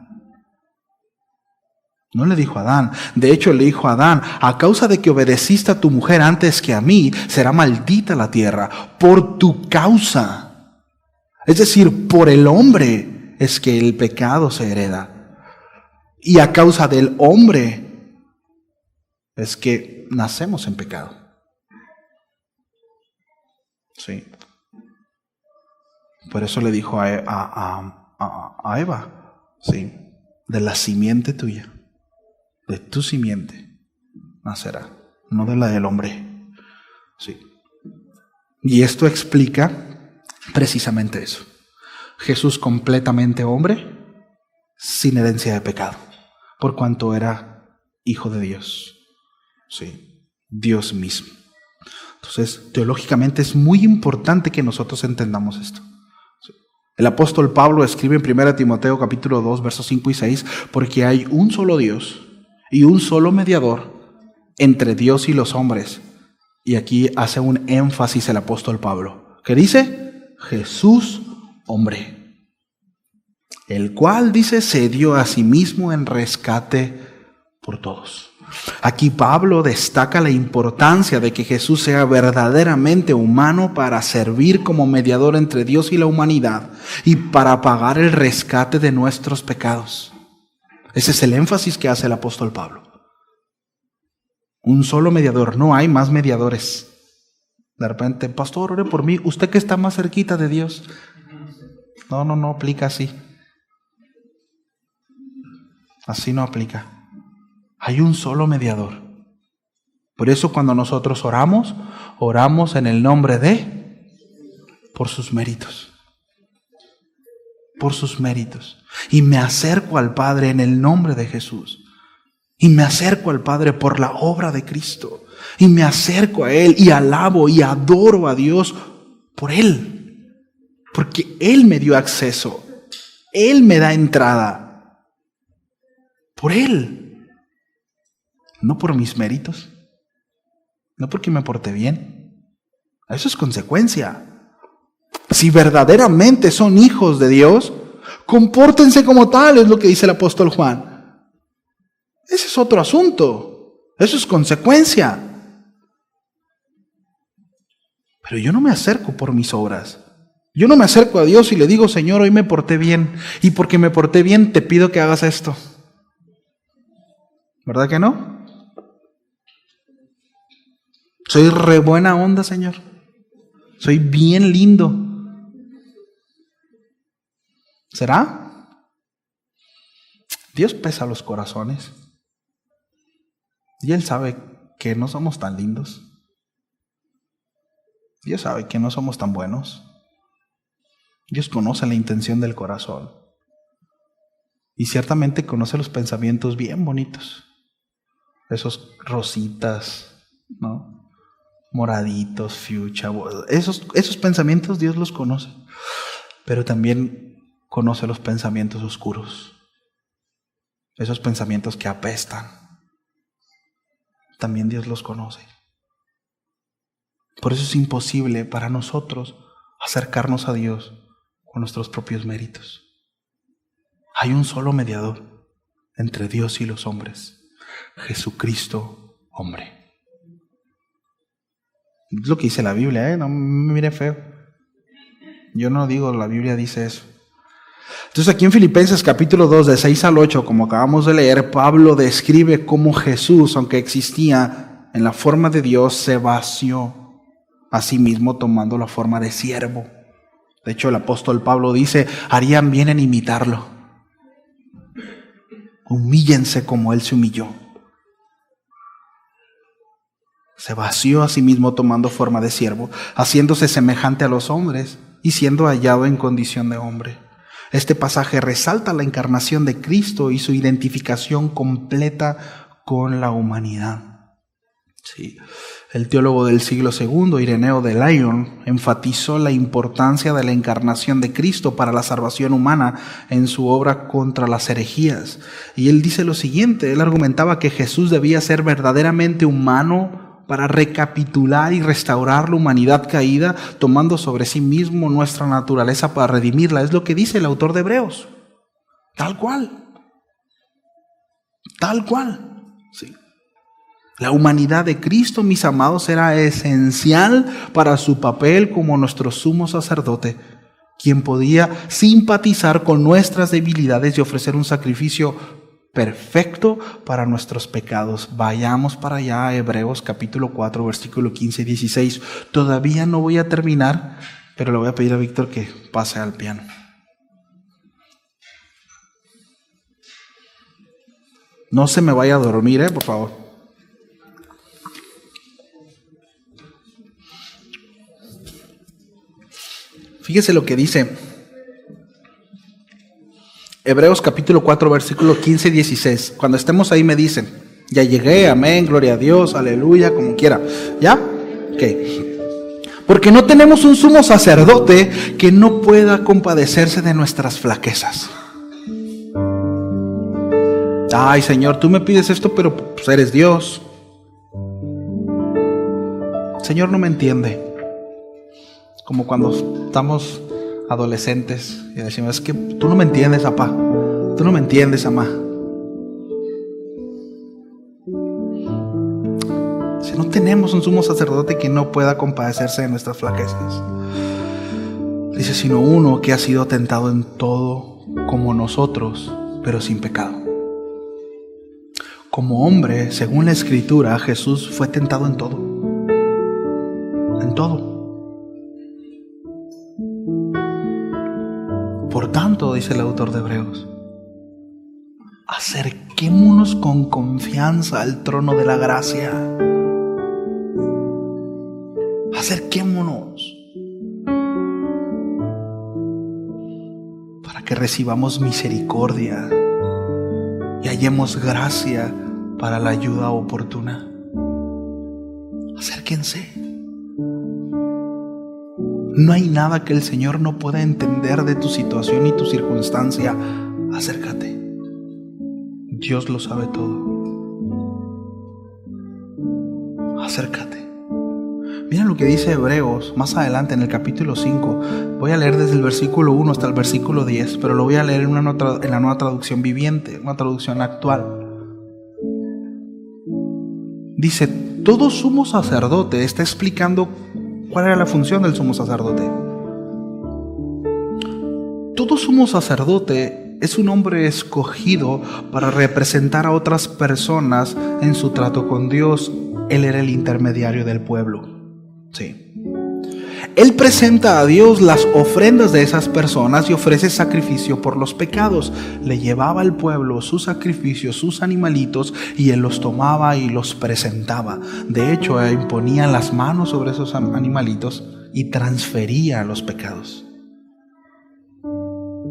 No le dijo a Adán. De hecho, le dijo a Adán: a causa de que obedeciste a tu mujer antes que a mí, será maldita la tierra. Por tu causa. Es decir, por el hombre es que el pecado se hereda. Y a causa del hombre es que nacemos en pecado. Sí. Por eso le dijo a Eva, sí, de la simiente tuya, de tu simiente nacerá, no de la del hombre. Sí. Y esto explica precisamente eso. Jesús completamente hombre, sin herencia de pecado, por cuanto era hijo de Dios. Sí, Dios mismo. Entonces, teológicamente es muy importante que nosotros entendamos esto. Sí. El apóstol Pablo escribe en 1 Timoteo capítulo 2, versos 5 y 6, porque hay un solo Dios y un solo mediador entre Dios y los hombres. Y aquí hace un énfasis el apóstol Pablo, que dice: Jesús, hombre, el cual, dice, se dio a sí mismo en rescate por todos. Aquí Pablo destaca la importancia de que Jesús sea verdaderamente humano para servir como mediador entre Dios y la humanidad y para pagar el rescate de nuestros pecados. Ese es el énfasis que hace el apóstol Pablo. Un solo mediador, no hay más mediadores. De repente: pastor, ore por mí, usted que está más cerquita de Dios. No aplica así. Así no aplica. Hay un solo mediador. Por eso cuando nosotros oramos, oramos en el nombre de, por sus méritos. Por sus méritos. Y me acerco al Padre en el nombre de Jesús. Y me acerco al Padre por la obra de Cristo. Y me acerco a Él y alabo y adoro a Dios por Él. Porque Él me dio acceso. Él me da entrada. Por Él. No por mis méritos. No porque me porté bien. Eso es consecuencia. Si verdaderamente son hijos de Dios, compórtense como tal, es lo que dice el apóstol Juan. Ese es otro asunto. Eso es consecuencia. Pero yo no me acerco por mis obras. Yo no me acerco a Dios y le digo: Señor, hoy me porté bien. Y porque me porté bien, te pido que hagas esto. ¿Verdad que no? Soy re buena onda, Señor. Soy bien lindo. ¿Será? Dios pesa los corazones. Y Él sabe que no somos tan lindos. Dios sabe que no somos tan buenos. Dios conoce la intención del corazón. Y ciertamente conoce los pensamientos bien bonitos. Esos rositas, ¿no? Moraditos, fuchsia, esos pensamientos Dios los conoce, pero también conoce los pensamientos oscuros, esos pensamientos que apestan, también Dios los conoce. Por eso es imposible para nosotros acercarnos a Dios con nuestros propios méritos. Hay un solo mediador entre Dios y los hombres: Jesucristo, hombre. Es lo que dice la Biblia, no me mire feo. Yo no digo, la Biblia dice eso. Entonces aquí en Filipenses capítulo 2, de 6 al 8, como acabamos de leer, Pablo describe cómo Jesús, aunque existía en la forma de Dios, se vació a sí mismo tomando la forma de siervo. De hecho, el apóstol Pablo dice: harían bien en imitarlo. Humíllense como Él se humilló. Se vació a sí mismo tomando forma de siervo, haciéndose semejante a los hombres y siendo hallado en condición de hombre. Este pasaje resalta la encarnación de Cristo y su identificación completa con la humanidad. Sí. El teólogo del siglo II, Ireneo de Lyon, enfatizó la importancia de la encarnación de Cristo para la salvación humana en su obra contra las herejías. Y él dice lo siguiente: él argumentaba que Jesús debía ser verdaderamente humano para recapitular y restaurar la humanidad caída, tomando sobre sí mismo nuestra naturaleza para redimirla. Es lo que dice el autor de Hebreos. Tal cual. Tal cual. Sí. La humanidad de Cristo, mis amados, era esencial para su papel como nuestro sumo sacerdote, quien podía simpatizar con nuestras debilidades y ofrecer un sacrificio perfecto para nuestros pecados. Vayamos para allá, Hebreos capítulo 4, versículo 15 y 16. Todavía no voy a terminar, pero le voy a pedir a Víctor que pase al piano. No se me vaya a dormir, por favor. Fíjese lo que dice Hebreos capítulo 4, versículo 15 y 16. Cuando estemos ahí me dicen, ya llegué, amén, gloria a Dios, aleluya, como quiera. ¿Ya? Ok. Porque no tenemos un sumo sacerdote que no pueda compadecerse de nuestras flaquezas. Ay, Señor, tú me pides esto, pero pues eres Dios. El Señor no me entiende. Como cuando estamos adolescentes y decimos, es que tú no me entiendes, papá. Tú no me entiendes, mamá. Si no tenemos un sumo sacerdote que no pueda compadecerse de nuestras flaquezas. Dice, sino uno que ha sido tentado en todo como nosotros, pero sin pecado. Como hombre, según la Escritura, Jesús fue tentado en todo. En todo. Por tanto, dice el autor de Hebreos, acerquémonos con confianza al trono de la gracia. Acerquémonos para que recibamos misericordia y hallemos gracia para la ayuda oportuna. Acérquense. No hay nada que el Señor no pueda entender de tu situación y tu circunstancia. Acércate. Dios lo sabe todo. Acércate. Mira lo que dice Hebreos más adelante en el capítulo 5. Voy a leer desde el versículo 1 hasta el versículo 10, pero lo voy a leer en la nueva traducción viviente, una traducción actual. Dice, todo sumo sacerdote, está explicando cuál era la función del sumo sacerdote. Todo sumo sacerdote es un hombre escogido para representar a otras personas en su trato con Dios. Él era el intermediario del pueblo. Sí. Él presenta a Dios las ofrendas de esas personas y ofrece sacrificio por los pecados. Le llevaba al pueblo sus sacrificios, sus animalitos, y él los tomaba y los presentaba. De hecho, imponía las manos sobre esos animalitos y transfería los pecados.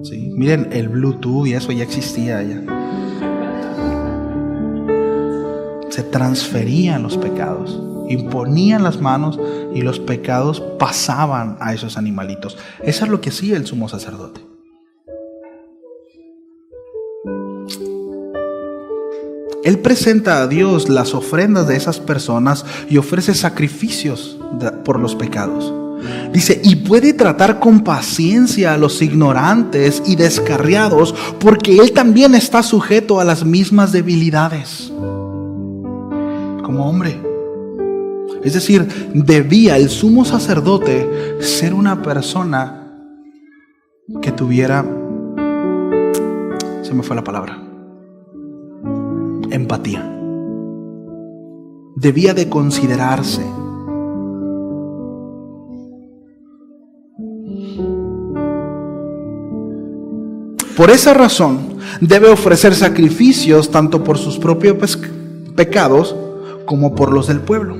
¿Sí? Miren, el Bluetooth y eso ya existía ya. Se transferían los pecados. Imponían las manos y los pecados pasaban a esos animalitos. Eso es lo que hacía el sumo sacerdote. Él presenta a Dios las ofrendas de esas personas y ofrece sacrificios por los pecados. Dice, y puede tratar con paciencia a los ignorantes y descarriados, porque Él también está sujeto a las mismas debilidades. Como hombre. Es decir, debía el sumo sacerdote ser una persona que tuviera, se me fue la palabra, empatía. Debía de considerarse. Por esa razón, debe ofrecer sacrificios tanto por sus propios pecados como por los del pueblo.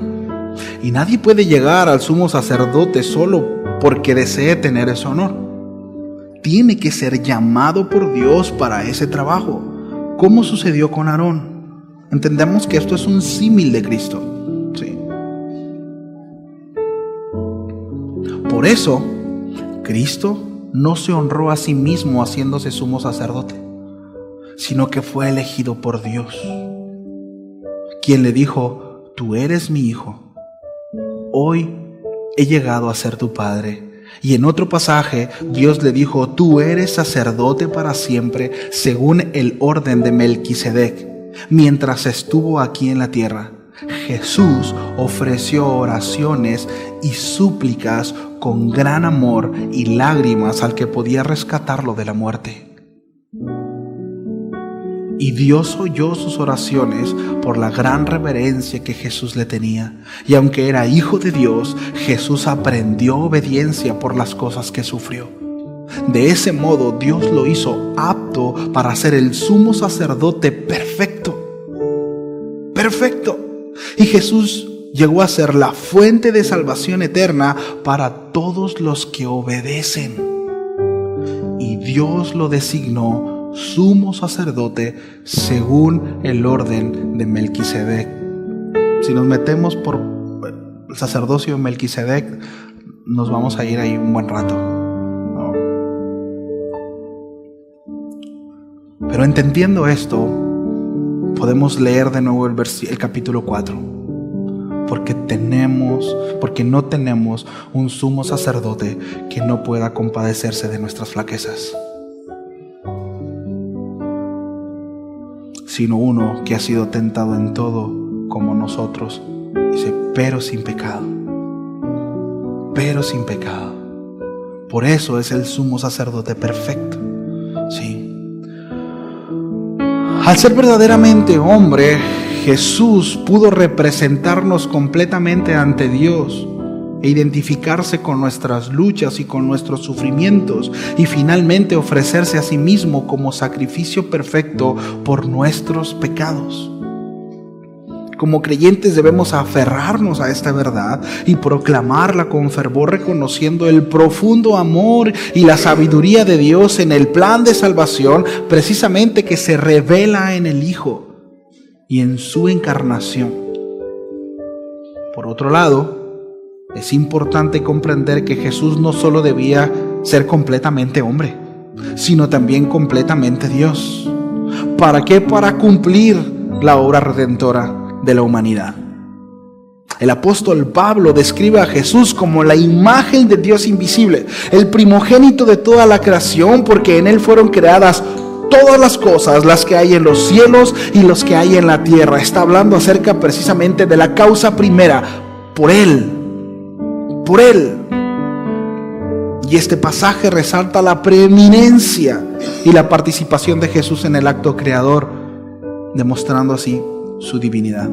Y nadie puede llegar al sumo sacerdote solo porque desee tener ese honor. Tiene que ser llamado por Dios para ese trabajo, como sucedió con Aarón. Entendemos que esto es un símil de Cristo. ¿Sí? Por eso, Cristo no se honró a sí mismo haciéndose sumo sacerdote, sino que fue elegido por Dios, quien le dijo, tú eres mi hijo, hoy he llegado a ser tu padre. Y en otro pasaje, Dios le dijo, tú eres sacerdote para siempre, según el orden de Melquisedec, mientras estuvo aquí en la tierra. Jesús ofreció oraciones y súplicas con gran amor y lágrimas al que podía rescatarlo de la muerte. Y Dios oyó sus oraciones por la gran reverencia que Jesús le tenía. Y aunque era hijo de Dios, Jesús aprendió obediencia por las cosas que sufrió. De ese modo, Dios lo hizo apto para ser el sumo sacerdote perfecto. Perfecto. Y Jesús llegó a ser la fuente de salvación eterna para todos los que obedecen. Y Dios lo designó sumo sacerdote según el orden de Melquisedec. Si nos metemos por el sacerdocio de Melquisedec, nos vamos a ir ahí un buen rato, ¿no? Pero entendiendo esto, podemos leer de nuevo el capítulo 4. Porque no tenemos un sumo sacerdote que no pueda compadecerse de nuestras flaquezas, sino uno que ha sido tentado en todo como nosotros. Dice, pero sin pecado. Pero sin pecado. Por eso es el sumo sacerdote perfecto. Sí. Al ser verdaderamente hombre, Jesús pudo representarnos completamente ante Dios e identificarse con nuestras luchas y con nuestros sufrimientos, y finalmente ofrecerse a sí mismo como sacrificio perfecto por nuestros pecados. Como creyentes debemos aferrarnos a esta verdad y proclamarla con fervor, reconociendo el profundo amor y la sabiduría de Dios en el plan de salvación, precisamente que se revela en el Hijo y en su encarnación. Por otro lado, es importante comprender que Jesús no solo debía ser completamente hombre, sino también completamente Dios. ¿Para qué? Para cumplir la obra redentora de la humanidad. El apóstol Pablo describe a Jesús como la imagen de Dios invisible, el primogénito de toda la creación, porque en él fueron creadas todas las cosas, las que hay en los cielos y los que hay en la tierra. Está hablando acerca precisamente de la causa primera, por él. Por él. Y este pasaje resalta la preeminencia y la participación de Jesús en el acto creador, demostrando así su divinidad.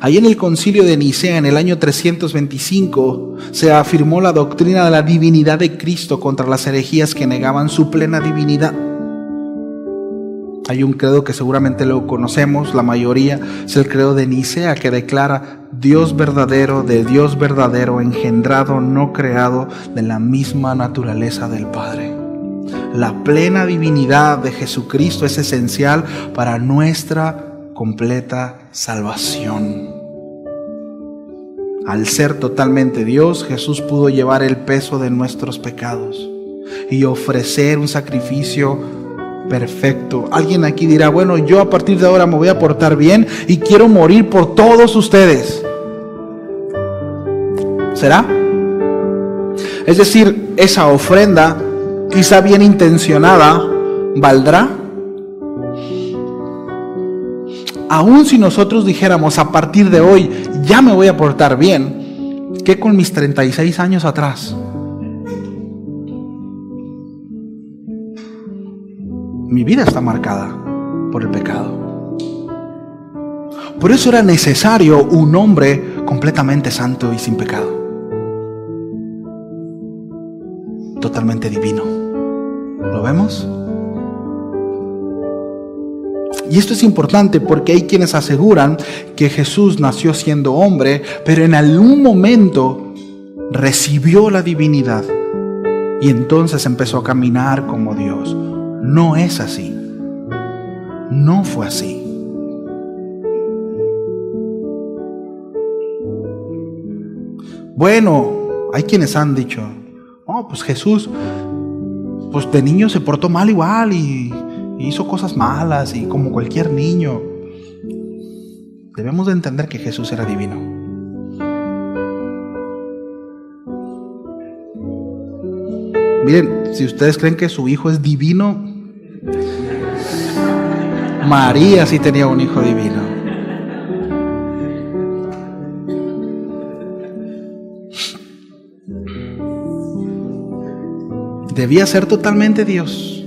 Allí en el concilio de Nicea, en el año 325, se afirmó la doctrina de la divinidad de Cristo contra las herejías que negaban su plena divinidad. Hay un credo que seguramente lo conocemos, la mayoría, es el credo de Nicea, que declara Dios verdadero, de Dios verdadero, engendrado, no creado, de la misma naturaleza del Padre. La plena divinidad de Jesucristo es esencial para nuestra completa salvación. Al ser totalmente Dios, Jesús pudo llevar el peso de nuestros pecados y ofrecer un sacrificio perfecto. Alguien aquí dirá, bueno, yo a partir de ahora me voy a portar bien y quiero morir por todos ustedes. ¿Será? Es decir, esa ofrenda, quizá bien intencionada, ¿valdrá? Aún si nosotros dijéramos, a partir de hoy ya me voy a portar bien, ¿qué con mis 36 años atrás? Mi vida está marcada por el pecado. Por eso era necesario un hombre completamente santo y sin pecado, totalmente divino. ¿Lo vemos? Y esto es importante porque hay quienes aseguran que Jesús nació siendo hombre, pero en algún momento recibió la divinidad y entonces empezó a caminar como Dios. No es así. No fue así. Bueno, hay quienes han dicho, oh, pues Jesús, pues de niño se portó mal igual y hizo cosas malas y como cualquier niño. Debemos de entender que Jesús era divino. Miren, si ustedes creen que su hijo es divino, María sí tenía un hijo divino. Debía ser totalmente Dios.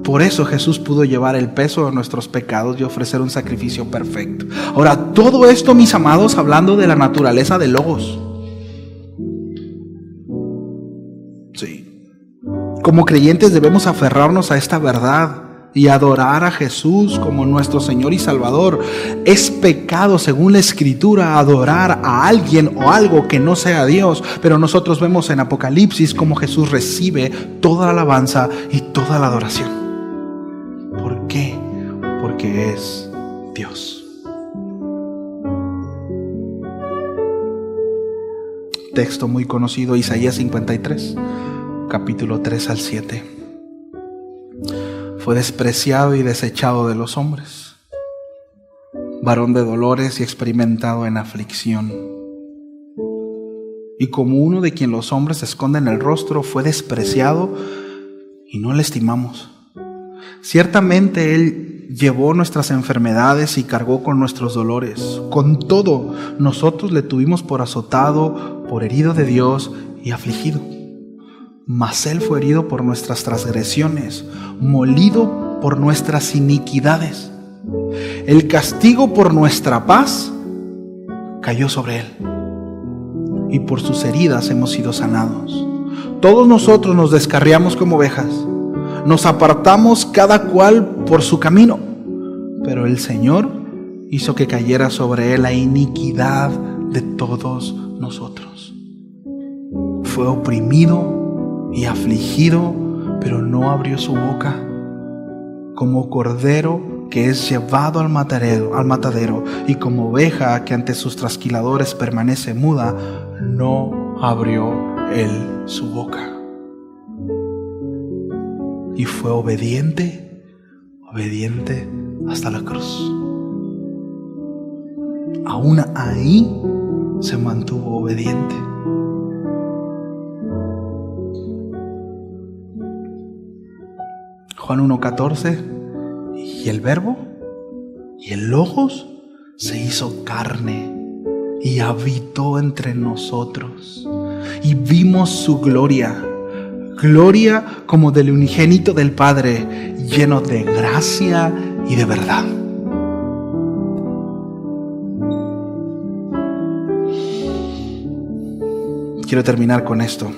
Por eso Jesús pudo llevar el peso de nuestros pecados y ofrecer un sacrificio perfecto. Ahora, todo esto, mis amados, hablando de la naturaleza del Logos. Sí. Como creyentes debemos aferrarnos a esta verdad y adorar a Jesús como nuestro Señor y Salvador. Es pecado, según la Escritura, adorar a alguien o algo que no sea Dios. Pero nosotros vemos en Apocalipsis cómo Jesús recibe toda la alabanza y toda la adoración. ¿Por qué? Porque es Dios. Texto muy conocido, Isaías 53, capítulo 3 al 7. Fue despreciado y desechado de los hombres, varón de dolores y experimentado en aflicción. Y como uno de quien los hombres esconden el rostro, fue despreciado y no le estimamos. Ciertamente Él llevó nuestras enfermedades y cargó con nuestros dolores. Con todo, nosotros le tuvimos por azotado, por herido de Dios y afligido. Mas Él fue herido por nuestras transgresiones, molido por nuestras iniquidades. El castigo por nuestra paz cayó sobre Él, y por sus heridas hemos sido sanados. Todos nosotros nos descarriamos como ovejas, nos apartamos cada cual por su camino, pero el Señor hizo que cayera sobre Él la iniquidad de todos nosotros. Fue oprimido y afligido, pero no abrió su boca. Como cordero que es llevado al matadero, y como oveja que ante sus trasquiladores permanece muda, no abrió él su boca. Y fue obediente hasta la cruz. Aún ahí se mantuvo obediente. Juan 1:14, y el Verbo y el Logos se hizo carne y habitó entre nosotros, y vimos su gloria como del unigénito del Padre, lleno de gracia y de verdad. Quiero terminar con esto.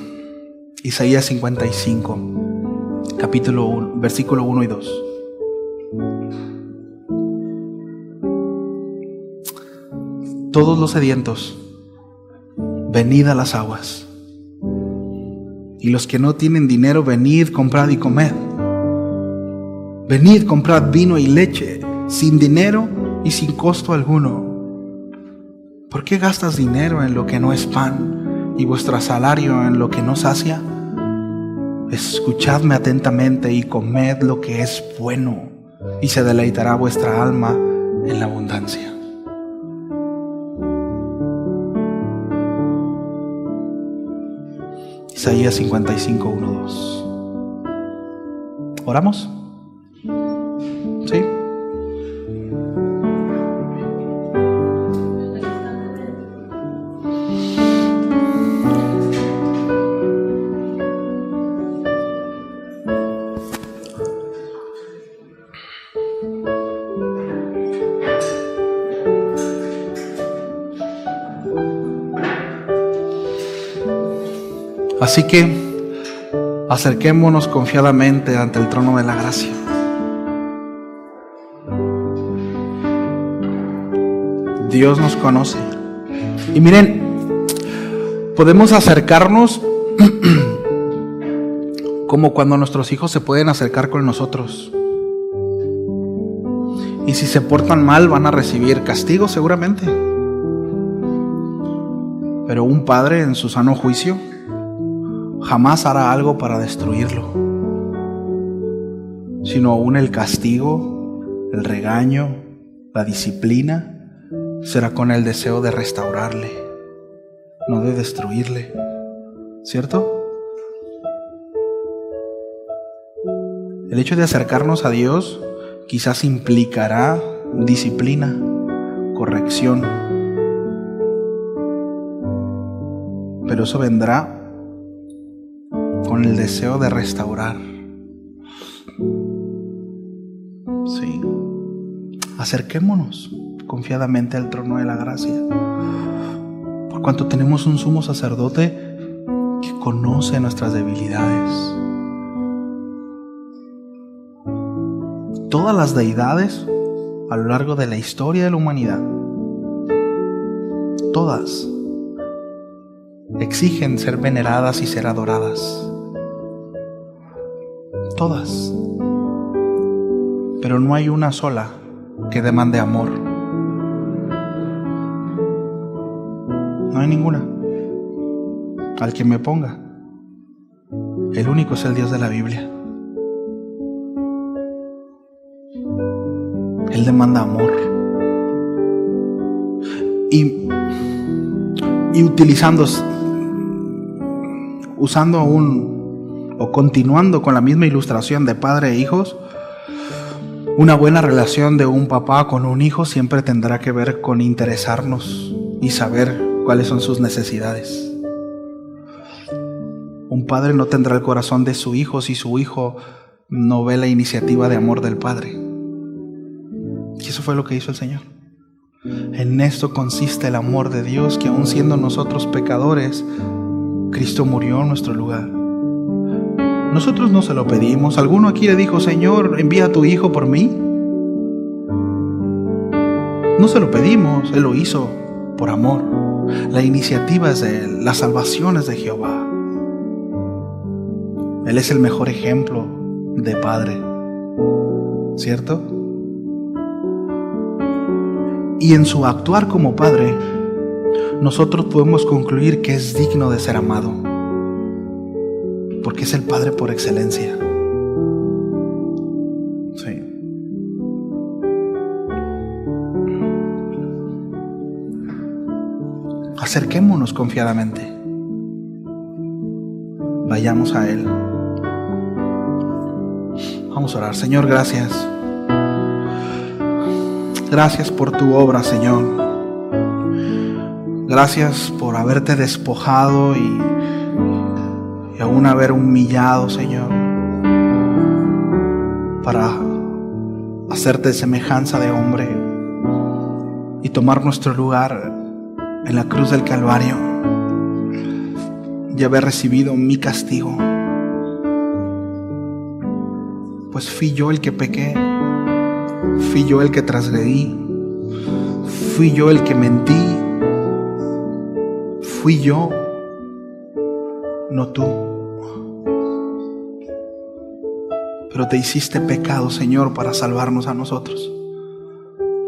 Isaías 55, capítulo 1, versículo 1 y 2. Todos los sedientos, venid a las aguas. Y los que no tienen dinero, venid, comprad y comed. Venid, comprad vino y leche, sin dinero y sin costo alguno. ¿Por qué gastas dinero en lo que no es pan, y vuestro salario en lo que no sacia? Escuchadme atentamente y comed lo que es bueno, y se deleitará vuestra alma en la abundancia. Isaías 55, 1, 2. ¿Oramos? ¿Sí? Así que acerquémonos confiadamente ante el trono de la gracia. Dios nos conoce. Y miren, podemos acercarnos como cuando nuestros hijos se pueden acercar con nosotros. Y si se portan mal, van a recibir castigo seguramente. Pero un padre en su sano juicio jamás hará algo para destruirlo, sino aún el castigo, el regaño, la disciplina será con el deseo de restaurarle, no de destruirle, ¿cierto? El hecho de acercarnos a Dios quizás implicará disciplina, corrección, pero eso vendrá con el deseo de restaurar. Sí. Acerquémonos confiadamente al trono de la gracia, por cuanto tenemos un sumo sacerdote que conoce nuestras debilidades. Todas las deidades a lo largo de la historia de la humanidad, todas exigen ser veneradas y ser adoradas. Todas. Pero no hay una sola que demande amor. No hay ninguna. Al que me ponga. El único es el Dios de la Biblia. Él demanda amor. Y continuando con la misma ilustración de padre e hijos, una buena relación de un papá con un hijo siempre tendrá que ver con interesarnos y saber cuáles son sus necesidades. Un padre no tendrá el corazón de su hijo si su hijo no ve la iniciativa de amor del padre. Y eso fue lo que hizo el Señor. En esto consiste el amor de Dios, que aun siendo nosotros pecadores, Cristo murió en nuestro lugar. Nosotros no se lo pedimos. ¿Alguno aquí le dijo: Señor, envía a tu Hijo por mí? No se lo pedimos, Él lo hizo por amor. La iniciativa es de Él, la salvación es de Jehová. Él es el mejor ejemplo de padre, ¿cierto? Y en su actuar como padre, nosotros podemos concluir que es digno de ser amado, porque es el padre por excelencia. Sí. Acerquémonos confiadamente. Vayamos a Él. Vamos a orar. Señor, gracias. Gracias por tu obra, Señor. Gracias por haberte despojado y aún haber humillado, Señor, para hacerte semejanza de hombre y tomar nuestro lugar en la cruz del Calvario y haber recibido mi castigo. Pues fui yo el que pequé, fui yo el que transgredí, fui yo el que mentí, fui yo, no tú. Pero te hiciste pecado, Señor, para salvarnos a nosotros,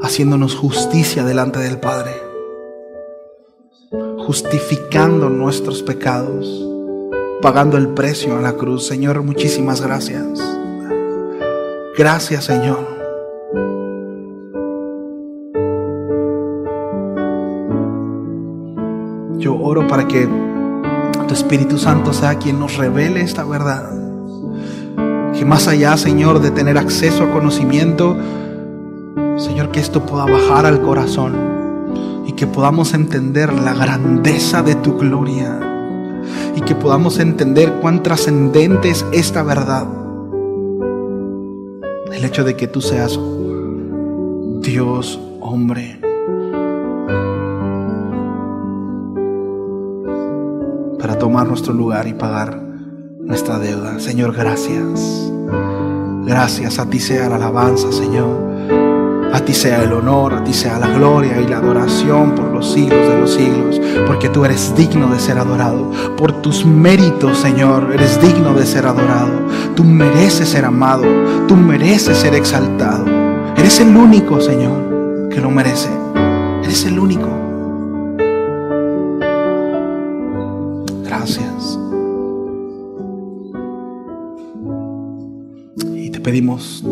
haciéndonos justicia delante del Padre, justificando nuestros pecados, pagando el precio en la cruz. Señor, muchísimas gracias. Gracias, Señor. Yo oro para que tu Espíritu Santo sea quien nos revele esta verdad. Que más allá, Señor, de tener acceso a conocimiento, Señor, que esto pueda bajar al corazón y que podamos entender la grandeza de tu gloria y que podamos entender cuán trascendente es esta verdad. El hecho de que tú seas Dios, hombre, para tomar nuestro lugar y pagar nuestra deuda. Señor, gracias. Gracias. A ti sea la alabanza, Señor. A ti sea el honor, a ti sea la gloria y la adoración por los siglos de los siglos, porque tú eres digno de ser adorado. Por tus méritos, Señor, eres digno de ser adorado. Tú mereces ser amado, tú mereces ser exaltado. Eres el único, Señor, que lo merece. Eres el único. Gracias. Y te pedimos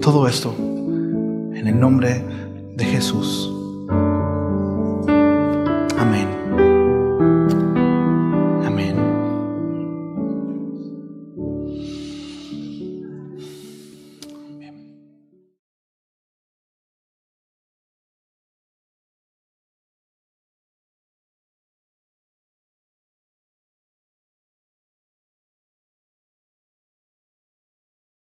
todo esto en el nombre de Jesús.